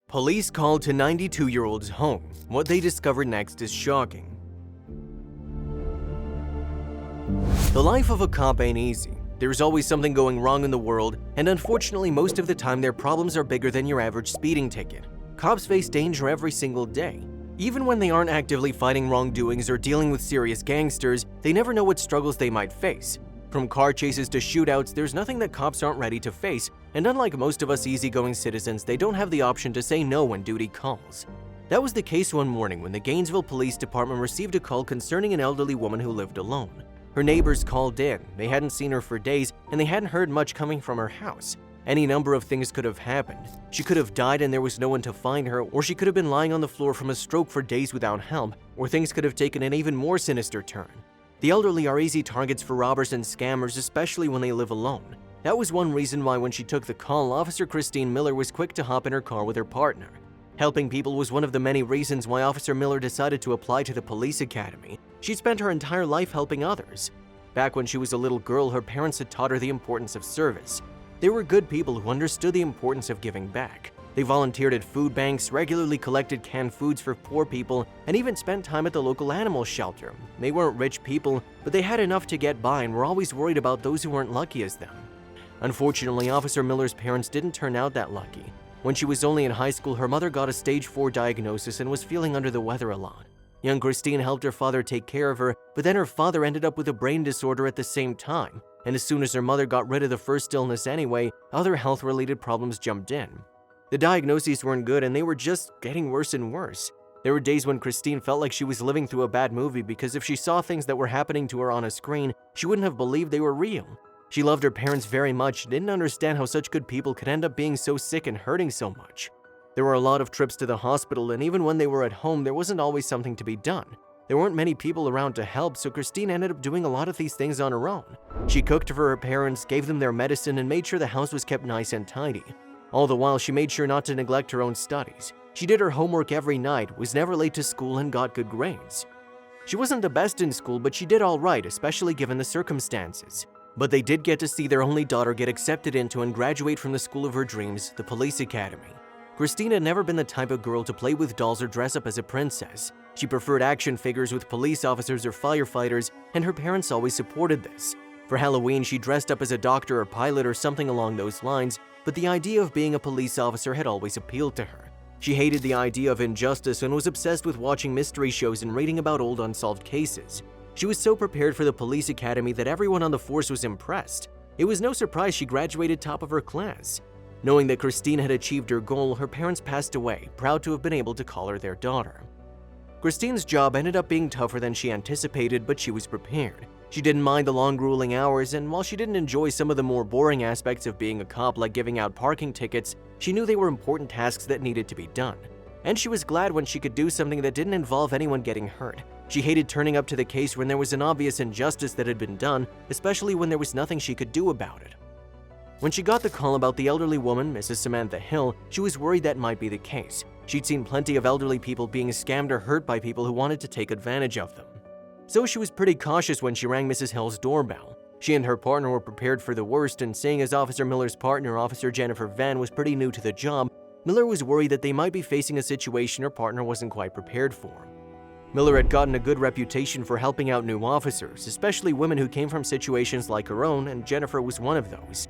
Police called to 92-year-old's home. What they discovered next is shocking. The life of a cop ain't easy. There's always something going wrong in the world, and unfortunately most of the time their problems are bigger than your average speeding ticket. Cops face danger every single day. Even when they aren't actively fighting wrongdoings or dealing with serious gangsters, they never know what struggles they might face. From car chases to shootouts, there's nothing that cops aren't ready to face, and unlike most of us easygoing citizens, they don't have the option to say no when duty calls. That was the case one morning when the Gainesville Police Department received a call concerning an elderly woman who lived alone. Her neighbors called in. They hadn't seen her for days, and they hadn't heard much coming from her house. Any number of things could have happened. She could have died and there was no one to find her, or she could have been lying on the floor from a stroke for days without help, or things could have taken an even more sinister turn. The elderly are easy targets for robbers and scammers, especially when they live alone. That was one reason why when she took the call, Officer Christine Miller was quick to hop in her car with her partner. Helping people was one of the many reasons why Officer Miller decided to apply to the police academy. She'd spent her entire life helping others. Back when she was a little girl, her parents had taught her the importance of service. They were good people who understood the importance of giving back. They volunteered at food banks, regularly collected canned foods for poor people, and even spent time at the local animal shelter. They weren't rich people, but they had enough to get by and were always worried about those who weren't lucky as them. Unfortunately, Officer Miller's parents didn't turn out that lucky. When she was only in high school, her mother got a stage 4 diagnosis and was feeling under the weather a lot. Young Christine helped her father take care of her, but then her father ended up with a brain disorder at the same time, and as soon as her mother got rid of the first illness anyway, other health-related problems jumped in. The diagnoses weren't good and they were just getting worse and worse. There were days when Christine felt like she was living through a bad movie because if she saw things that were happening to her on a screen, she wouldn't have believed they were real. She loved her parents very much and didn't understand how such good people could end up being so sick and hurting so much. There were a lot of trips to the hospital, and even when they were at home, there wasn't always something to be done. There weren't many people around to help, so Christine ended up doing a lot of these things on her own. She cooked for her parents, gave them their medicine, and made sure the house was kept nice and tidy. All the while, she made sure not to neglect her own studies. She did her homework every night, was never late to school, and got good grades. She wasn't the best in school, but she did all right, especially given the circumstances. But they did get to see their only daughter get accepted into and graduate from the school of her dreams, the police academy. Christine had never been the type of girl to play with dolls or dress up as a princess. She preferred action figures with police officers or firefighters, and her parents always supported this. For Halloween, she dressed up as a doctor or pilot or something along those lines, but the idea of being a police officer had always appealed to her. She hated the idea of injustice and was obsessed with watching mystery shows and reading about old unsolved cases. She was so prepared for the police academy that everyone on the force was impressed. It was no surprise she graduated top of her class. Knowing that Christine had achieved her goal, her parents passed away, proud to have been able to call her their daughter. Christine's job ended up being tougher than she anticipated, but she was prepared. She didn't mind the long, grueling hours, and while she didn't enjoy some of the more boring aspects of being a cop like giving out parking tickets, she knew they were important tasks that needed to be done. And she was glad when she could do something that didn't involve anyone getting hurt. She hated turning up to the case when there was an obvious injustice that had been done, especially when there was nothing she could do about it. When she got the call about the elderly woman, Mrs. Samantha Hill, she was worried that might be the case. She'd seen plenty of elderly people being scammed or hurt by people who wanted to take advantage of them. So she was pretty cautious when she rang Mrs. Hill's doorbell. She and her partner were prepared for the worst, and seeing as Officer Miller's partner, Officer Jennifer Van, was pretty new to the job, Miller was worried that they might be facing a situation her partner wasn't quite prepared for. Miller had gotten a good reputation for helping out new officers, especially women who came from situations like her own, and Jennifer was one of those.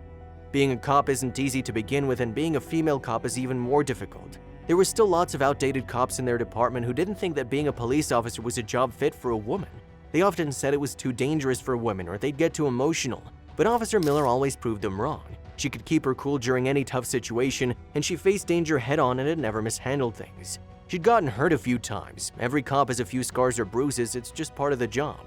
Being a cop isn't easy to begin with, and being a female cop is even more difficult. There were still lots of outdated cops in their department who didn't think that being a police officer was a job fit for a woman. They often said it was too dangerous for women or they'd get too emotional, but Officer Miller always proved them wrong. She could keep her cool during any tough situation, and she faced danger head-on and had never mishandled things. She'd gotten hurt a few times. Every cop has a few scars or bruises, it's just part of the job.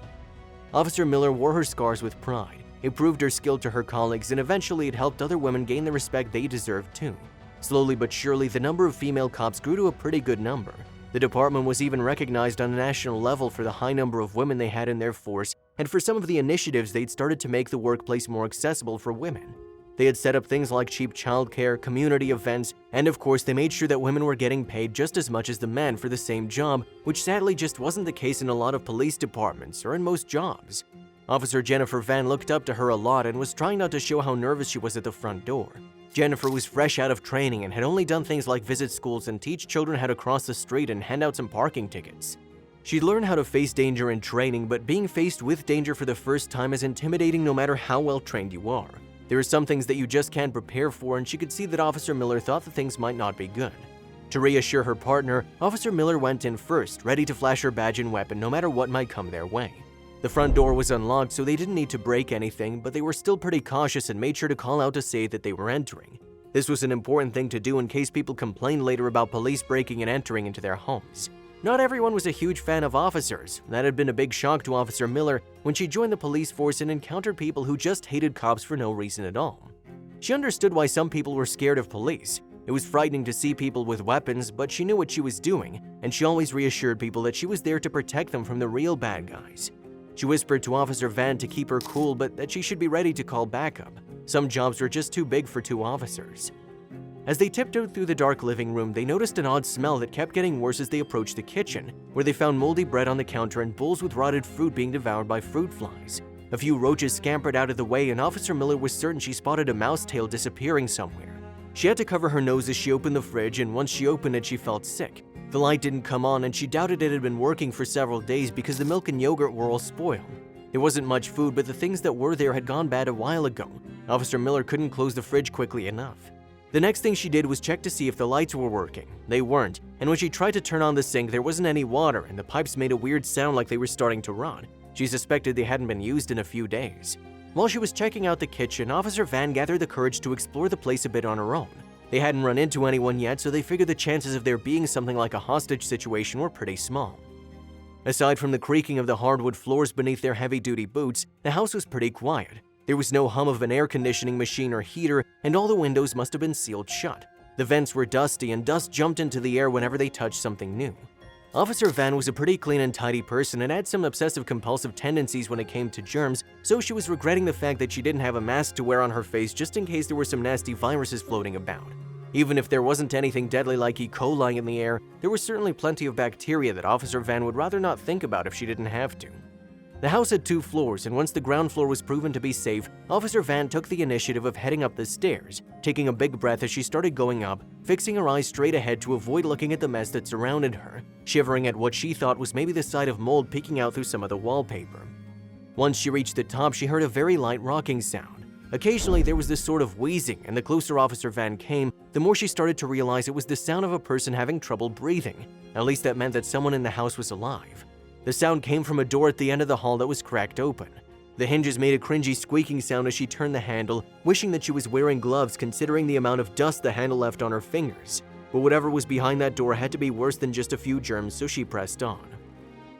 Officer Miller wore her scars with pride. It proved her skill to her colleagues, and eventually it helped other women gain the respect they deserved too. Slowly but surely, the number of female cops grew to a pretty good number. The department was even recognized on a national level for the high number of women they had in their force, and for some of the initiatives they'd started to make the workplace more accessible for women. They had set up things like cheap childcare, community events, and of course they made sure that women were getting paid just as much as the men for the same job, which sadly just wasn't the case in a lot of police departments or in most jobs. Officer Jennifer Van looked up to her a lot and was trying not to show how nervous she was at the front door. Jennifer was fresh out of training and had only done things like visit schools and teach children how to cross the street and hand out some parking tickets. She'd learned how to face danger in training, but being faced with danger for the first time is intimidating no matter how well trained you are. There are some things that you just can't prepare for, and she could see that Officer Miller thought that things might not be good. To reassure her partner, Officer Miller went in first, ready to flash her badge and weapon no matter what might come their way. The front door was unlocked, so they didn't need to break anything, but they were still pretty cautious and made sure to call out to say that they were entering. This was an important thing to do in case people complained later about police breaking and entering into their homes. Not everyone was a huge fan of officers. That had been a big shock to Officer Miller when she joined the police force and encountered people who just hated cops for no reason at all. She understood why some people were scared of police. It was frightening to see people with weapons, but she knew what she was doing, and she always reassured people that she was there to protect them from the real bad guys. She whispered to Officer Van to keep her cool, but that she should be ready to call backup. Some jobs were just too big for 2 officers. As they tiptoed through the dark living room, they noticed an odd smell that kept getting worse as they approached the kitchen, where they found moldy bread on the counter and bowls with rotted fruit being devoured by fruit flies. A few roaches scampered out of the way, and Officer Miller was certain she spotted a mouse tail disappearing somewhere. She had to cover her nose as she opened the fridge, and once she opened it, she felt sick. The light didn't come on, and she doubted it had been working for several days because the milk and yogurt were all spoiled. There wasn't much food, but the things that were there had gone bad a while ago. Officer Miller couldn't close the fridge quickly enough. The next thing she did was check to see if the lights were working. They weren't, and when she tried to turn on the sink, there wasn't any water, and the pipes made a weird sound like they were starting to rot. She suspected they hadn't been used in a few days. While she was checking out the kitchen, Officer Van gathered the courage to explore the place a bit on her own. They hadn't run into anyone yet, so they figured the chances of there being something like a hostage situation were pretty small. Aside from the creaking of the hardwood floors beneath their heavy-duty boots, the house was pretty quiet. There was no hum of an air conditioning machine or heater, and all the windows must have been sealed shut. The vents were dusty, and dust jumped into the air whenever they touched something new. Officer Van was a pretty clean and tidy person and had some obsessive-compulsive tendencies when it came to germs, so she was regretting the fact that she didn't have a mask to wear on her face just in case there were some nasty viruses floating about. Even if there wasn't anything deadly like E. coli in the air, there was certainly plenty of bacteria that Officer Van would rather not think about if she didn't have to. The house had 2 floors, and once the ground floor was proven to be safe, Officer Van took the initiative of heading up the stairs, taking a big breath as she started going up, fixing her eyes straight ahead to avoid looking at the mess that surrounded her, shivering at what she thought was maybe the sight of mold peeking out through some of the wallpaper. Once she reached the top, she heard a very light rocking sound. Occasionally, there was this sort of wheezing, and the closer Officer Van came, the more she started to realize it was the sound of a person having trouble breathing. At least that meant that someone in the house was alive. The sound came from a door at the end of the hall that was cracked open. The hinges made a cringy squeaking sound as she turned the handle, wishing that she was wearing gloves considering the amount of dust the handle left on her fingers. But whatever was behind that door had to be worse than just a few germs, so she pressed on.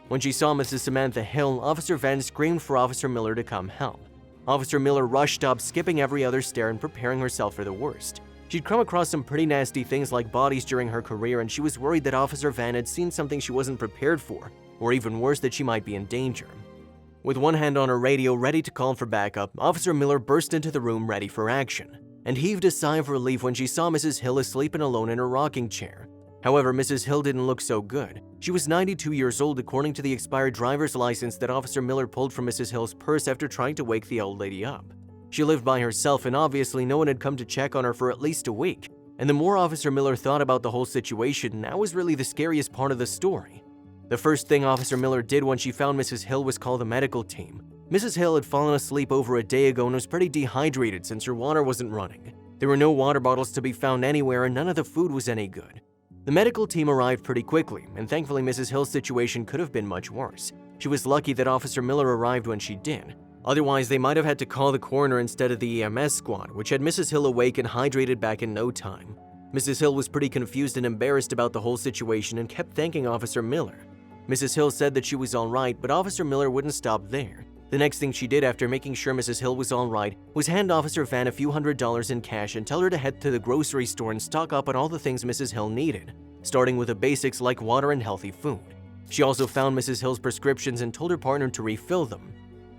When she saw Mrs. Samantha Hill, Officer Van screamed for Officer Miller to come help. Officer Miller rushed up, skipping every other stair and preparing herself for the worst. She'd come across some pretty nasty things like bodies during her career, and she was worried that Officer Van had seen something she wasn't prepared for, or even worse, that she might be in danger. With one hand on her radio ready to call for backup, Officer Miller burst into the room ready for action, and heaved a sigh of relief when she saw Mrs. Hill asleep and alone in her rocking chair. However, Mrs. Hill didn't look so good. She was 92 years old according to the expired driver's license that Officer Miller pulled from Mrs. Hill's purse after trying to wake the old lady up. She lived by herself, and obviously no one had come to check on her for at least a week. And the more Officer Miller thought about the whole situation, that was really the scariest part of the story. The first thing Officer Miller did when she found Mrs. Hill was call the medical team. Mrs. Hill had fallen asleep over a day ago and was pretty dehydrated since her water wasn't running. There were no water bottles to be found anywhere, and none of the food was any good. The medical team arrived pretty quickly, and thankfully Mrs. Hill's situation could have been much worse. She was lucky that Officer Miller arrived when she did. Otherwise, they might have had to call the coroner instead of the EMS squad, which had Mrs. Hill awake and hydrated back in no time. Mrs. Hill was pretty confused and embarrassed about the whole situation and kept thanking Officer Miller. Mrs. Hill said that she was all right, but Officer Miller wouldn't stop there. The next thing she did after making sure Mrs. Hill was all right was hand Officer Van a few $100s in cash and tell her to head to the grocery store and stock up on all the things Mrs. Hill needed, starting with the basics like water and healthy food. She also found Mrs. Hill's prescriptions and told her partner to refill them.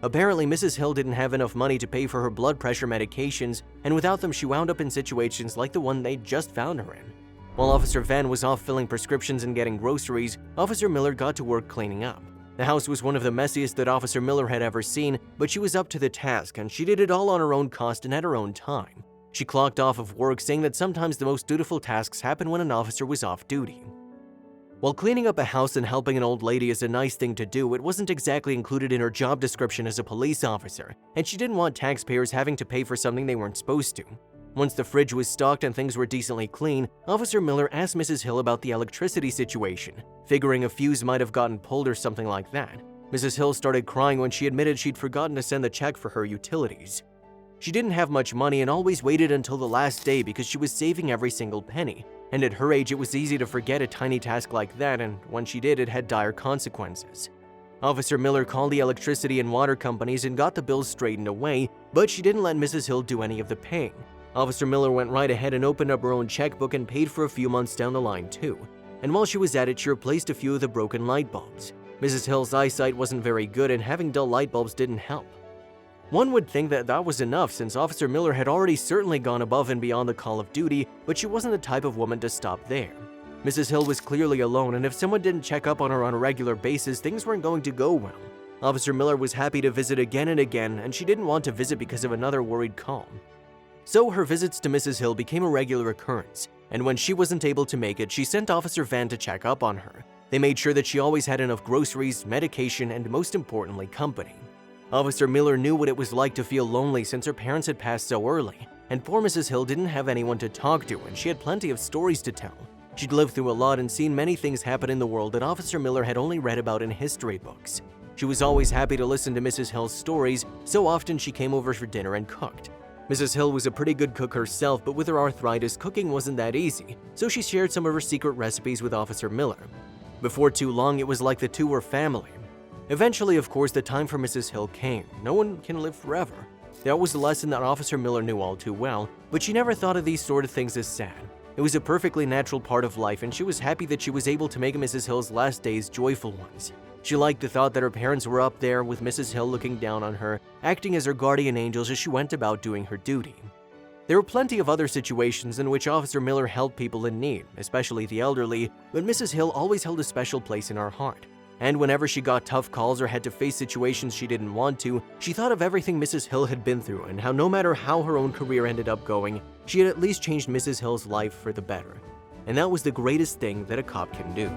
Apparently, Mrs. Hill didn't have enough money to pay for her blood pressure medications, and without them she wound up in situations like the one they'd just found her in. While Officer Van was off filling prescriptions and getting groceries, Officer Miller got to work cleaning up. The house was one of the messiest that Officer Miller had ever seen, but she was up to the task, and she did it all on her own cost and at her own time. She clocked off of work, saying that sometimes the most dutiful tasks happen when an officer was off duty. While cleaning up a house and helping an old lady is a nice thing to do, it wasn't exactly included in her job description as a police officer, and she didn't want taxpayers having to pay for something they weren't supposed to. Once the fridge was stocked and things were decently clean, Officer Miller asked Mrs. Hill about the electricity situation, figuring a fuse might have gotten pulled or something like that. Mrs. Hill started crying when she admitted she'd forgotten to send the check for her utilities. She didn't have much money and always waited until the last day because she was saving every single penny. And at her age, it was easy to forget a tiny task like that, and when she did, it had dire consequences. Officer Miller called the electricity and water companies and got the bills straightened away, but she didn't let Mrs. Hill do any of the paying. Officer Miller went right ahead and opened up her own checkbook and paid for a few months down the line too. And while she was at it, she replaced a few of the broken light bulbs. Mrs. Hill's eyesight wasn't very good, and having dull light bulbs didn't help. One would think that that was enough, since Officer Miller had already certainly gone above and beyond the call of duty, but she wasn't the type of woman to stop there. Mrs. Hill was clearly alone, and if someone didn't check up on her on a regular basis, things weren't going to go well. Officer Miller was happy to visit again and again, and she didn't want to visit because of another worried call. So her visits to Mrs. Hill became a regular occurrence, and when she wasn't able to make it, she sent Officer Van to check up on her. They made sure that she always had enough groceries, medication, and most importantly, company. Officer Miller knew what it was like to feel lonely since her parents had passed so early, and poor Mrs. Hill didn't have anyone to talk to, and she had plenty of stories to tell. She'd lived through a lot and seen many things happen in the world that Officer Miller had only read about in history books. She was always happy to listen to Mrs. Hill's stories, so often she came over for dinner and cooked. Mrs. Hill was a pretty good cook herself, but with her arthritis, cooking wasn't that easy, so she shared some of her secret recipes with Officer Miller. Before too long, it was like the two were family. Eventually, of course, the time for Mrs. Hill came. No one can live forever. That was a lesson that Officer Miller knew all too well, but she never thought of these sort of things as sad. It was a perfectly natural part of life, and she was happy that she was able to make Mrs. Hill's last days joyful ones. She liked the thought that her parents were up there with Mrs. Hill looking down on her, acting as her guardian angels as she went about doing her duty. There were plenty of other situations in which Officer Miller helped people in need, especially the elderly, but Mrs. Hill always held a special place in her heart. And whenever she got tough calls or had to face situations she didn't want to, she thought of everything Mrs. Hill had been through and how no matter how her own career ended up going, she had at least changed Mrs. Hill's life for the better. And that was the greatest thing that a cop can do.